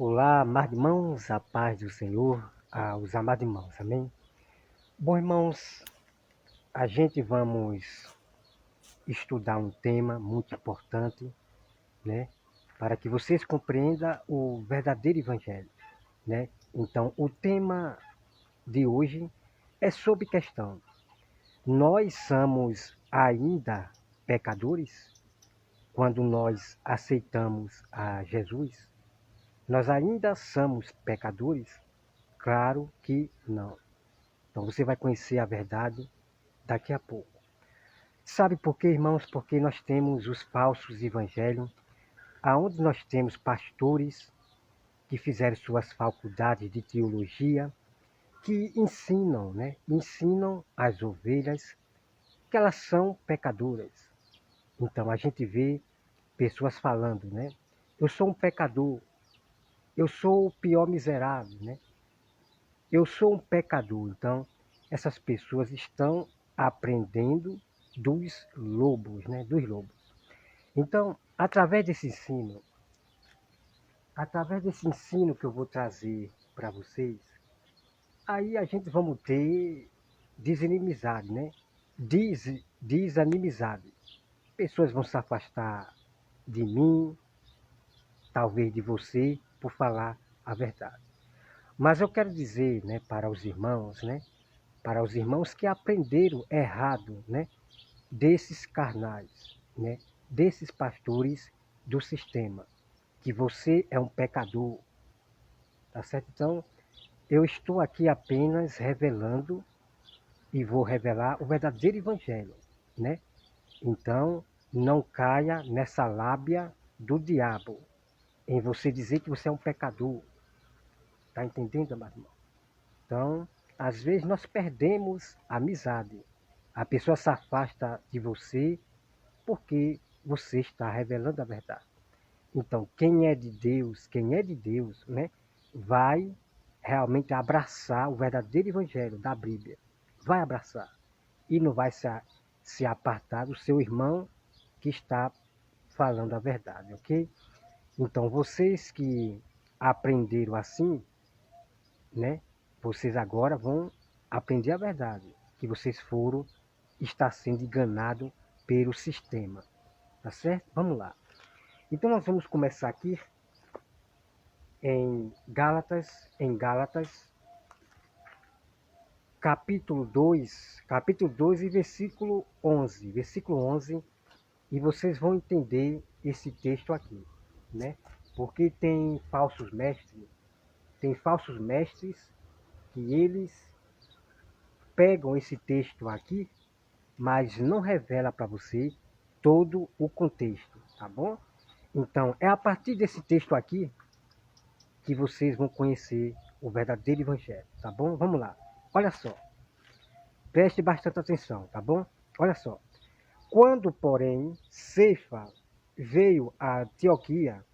Olá, amados irmãos, a paz do Senhor, aos amados irmãos, amém? Bom, irmãos, a gente vamos estudar um tema muito importante, né? Para que vocês compreendam o verdadeiro evangelho, né? Então, o tema de hoje é sobre questão: nós somos ainda pecadores quando nós aceitamos a Jesus? Nós ainda somos pecadores? Claro que não. Então você vai conhecer a verdade daqui a pouco. Sabe por quê, irmãos? Porque nós temos os falsos evangelhos, aonde nós temos pastores que fizeram suas faculdades de teologia, que ensinam, né? Ensinam as ovelhas que elas são pecadoras. Então a gente vê pessoas falando, né? Eu sou um pecador, eu sou o pior miserável, né? Eu sou um pecador. Então, essas pessoas estão aprendendo dos lobos, né? Dos lobos. Então, através desse ensino que eu vou trazer para vocês, aí a gente vamos ter desinimizade, né? Desanimizade. Pessoas vão se afastar de mim, talvez de você, por falar a verdade. Mas eu quero dizer, né, para os irmãos, né? Para os irmãos que aprenderam errado, né, desses carnais, né, desses pastores do sistema, que você é um pecador, tá certo? Então, eu estou aqui apenas revelando e vou revelar o verdadeiro evangelho, né? Então, não caia nessa lábia do diabo, em você dizer que você é um pecador, tá entendendo, amado irmão? Então, às vezes nós perdemos a amizade. A pessoa se afasta de você porque você está revelando a verdade. Então, quem é de Deus, né, vai realmente abraçar o verdadeiro evangelho da Bíblia. Vai abraçar. E não vai se apartar do seu irmão que está falando a verdade, ok? Então, vocês que aprenderam assim, né, vocês agora vão aprender a verdade, que vocês foram, está sendo enganado pelo sistema, tá certo? Vamos lá. Então nós vamos começar aqui em Gálatas, capítulo 2 e versículo 11, e vocês vão entender esse texto aqui, né? Porque tem falsos mestres que eles pegam esse texto aqui, mas não revela para você todo o contexto, tá bom? Então, é a partir desse texto aqui que vocês vão conhecer o verdadeiro evangelho, tá bom? Vamos lá. Olha só. Preste bastante atenção, tá bom? Olha só. Quando, porém, Cefa veio a Antioquia,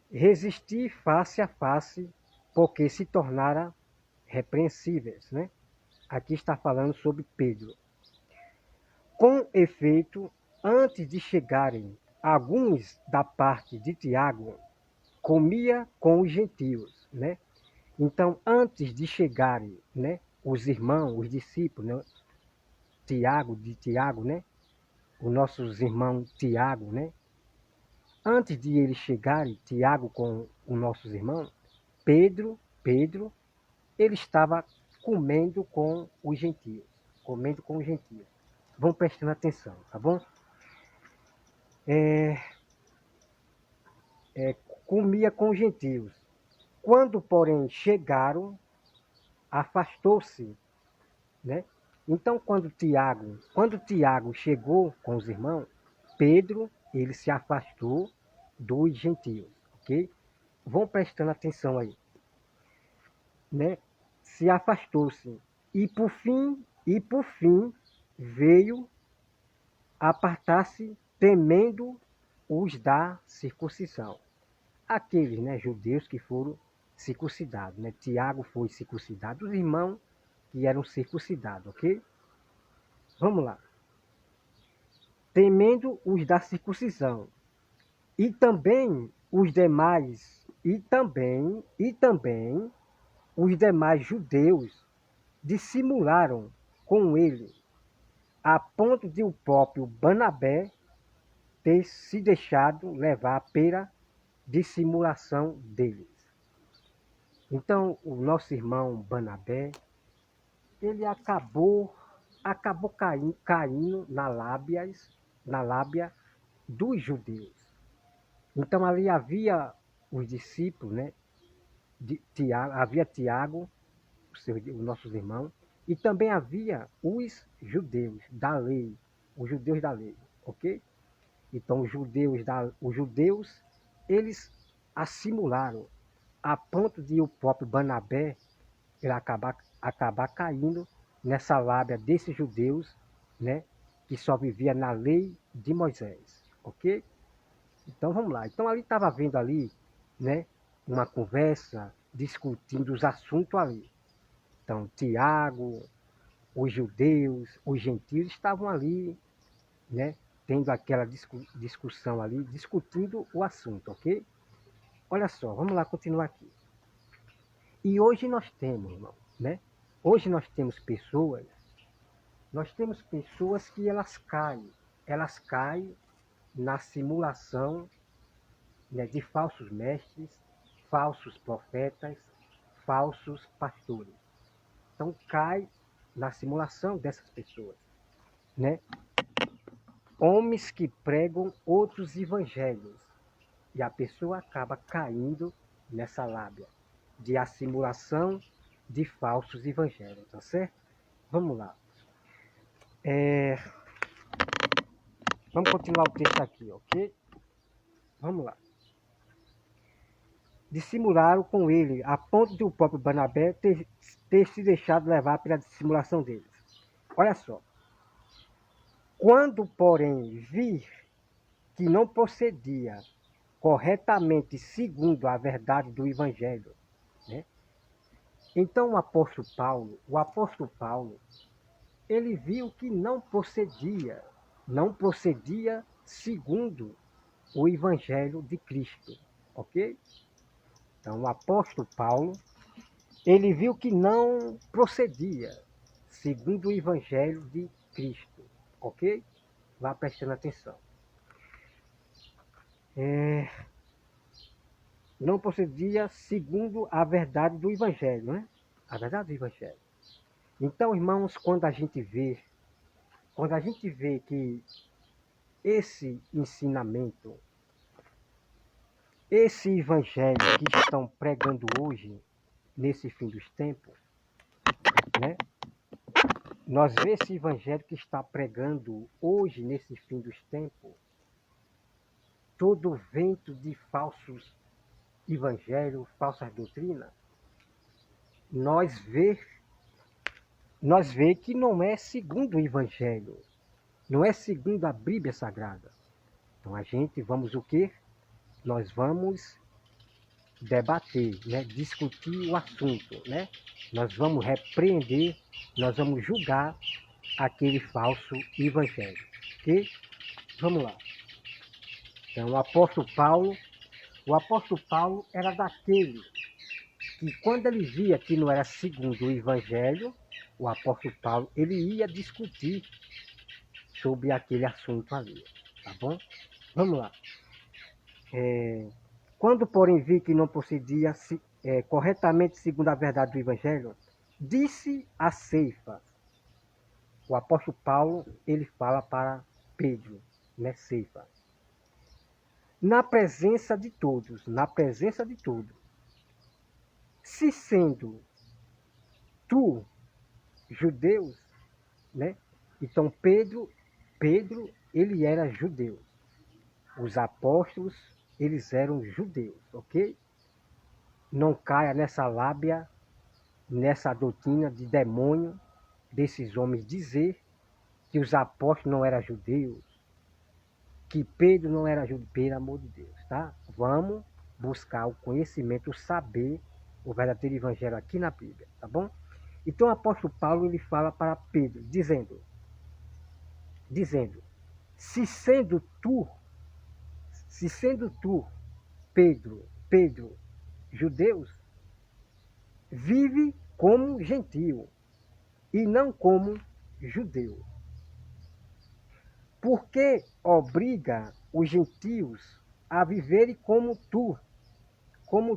resisti face a face, porque se tornara repreensíveis, né? Aqui está falando sobre Pedro. Com efeito, antes de chegarem alguns da parte de Tiago, comia com os gentios, né? Então, antes de chegarem, né, os irmãos, os discípulos, né, Tiago, né, os nossos irmãos Tiago, né? Antes de eles chegarem, Tiago com os nossos irmãos, Pedro, ele estava comendo com os gentios, comendo com os gentios. Vão prestando atenção, tá bom? É, comia com os gentios. Quando, porém, chegaram, afastou-se, né? Então, quando Tiago chegou com os irmãos, Pedro, ele se afastou dos gentios, ok? Vão prestando atenção aí, né? Se afastou-se e por fim veio apartar-se temendo os da circuncisão. Aqueles, né, judeus que foram circuncidados, né? Tiago foi circuncidado, os irmãos que eram circuncidados, ok? Vamos lá. Temendo os da circuncisão, e também os demais e também os demais judeus dissimularam com ele, a ponto de o próprio Barnabé ter se deixado levar pela dissimulação deles. Então, o nosso irmão Barnabé, ele acabou caindo na lábia dos judeus. Então, ali havia os discípulos, né? Havia Tiago, os nossos irmãos, e também havia os judeus da lei, ok? Então, os judeus, eles assimularam, a ponto de o próprio Barnabé ele acabar caindo nessa lábia desses judeus, né, que só vivia na lei de Moisés, ok? Então vamos lá. Então ali estava vendo ali, né, uma conversa, discutindo os assuntos ali. Então Tiago, os judeus, os gentios estavam ali, né, tendo aquela discussão ali, discutindo o assunto, ok? Olha só, vamos lá continuar aqui. E hoje nós temos, irmão, né? Hoje nós temos pessoas que elas caem na simulação, né, de falsos mestres, falsos profetas, falsos pastores. Então cai na simulação dessas pessoas, né? Homens que pregam outros evangelhos e a pessoa acaba caindo nessa lábia de assimulação de falsos evangelhos, tá certo? Vamos lá. Vamos continuar o texto aqui, ok? Vamos lá. Dissimularam com ele, a ponto de o próprio Barnabé ter se deixado levar pela dissimulação deles. Olha só. Quando, porém, vir que não procedia corretamente segundo a verdade do Evangelho, né? Então o apóstolo Paulo, ele viu que não procedia segundo o Evangelho de Cristo, ok? Então o apóstolo Paulo, ele viu que não procedia segundo o Evangelho de Cristo, ok? Vá prestando atenção. Não procedia segundo a verdade do Evangelho, né? A verdade do Evangelho. Então, irmãos, quando a gente vê que esse ensinamento, esse Evangelho que estão pregando hoje, nesse fim dos tempos, né? Nós vemos esse Evangelho que está pregando hoje, nesse fim dos tempos, todo vento de falsos evangelhos, falsas doutrinas, nós vê que não é segundo o Evangelho, não é segundo a Bíblia Sagrada. Então a gente vamos o quê? Nós vamos debater, né? Discutir o assunto, né? Nós vamos repreender, nós vamos julgar aquele falso evangelho, ok? Vamos lá. Então o apóstolo Paulo era daquele que quando ele via que não era segundo o Evangelho, o apóstolo Paulo, ele ia discutir sobre aquele assunto ali, tá bom? Vamos lá. Quando, porém, vi que não procedia corretamente segundo a verdade do Evangelho, disse a Cefas. O apóstolo Paulo, ele fala para Pedro, né, Cefas. Na presença de todos, se sendo tu judeus, né? Então Pedro, ele era judeu. Os apóstolos, eles eram judeus, ok? Não caia nessa lábia, nessa doutrina de demônio desses homens dizer que os apóstolos não eram judeus, que Pedro não era judeu, pelo amor de Deus, tá? Vamos buscar o conhecimento, o saber, o verdadeiro evangelho aqui na Bíblia, tá bom? Então o apóstolo Paulo, ele fala para Pedro, dizendo, se sendo tu, Pedro, judeus, vive como gentio e não como judeu. Porque obriga os gentios a viverem como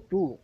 tu,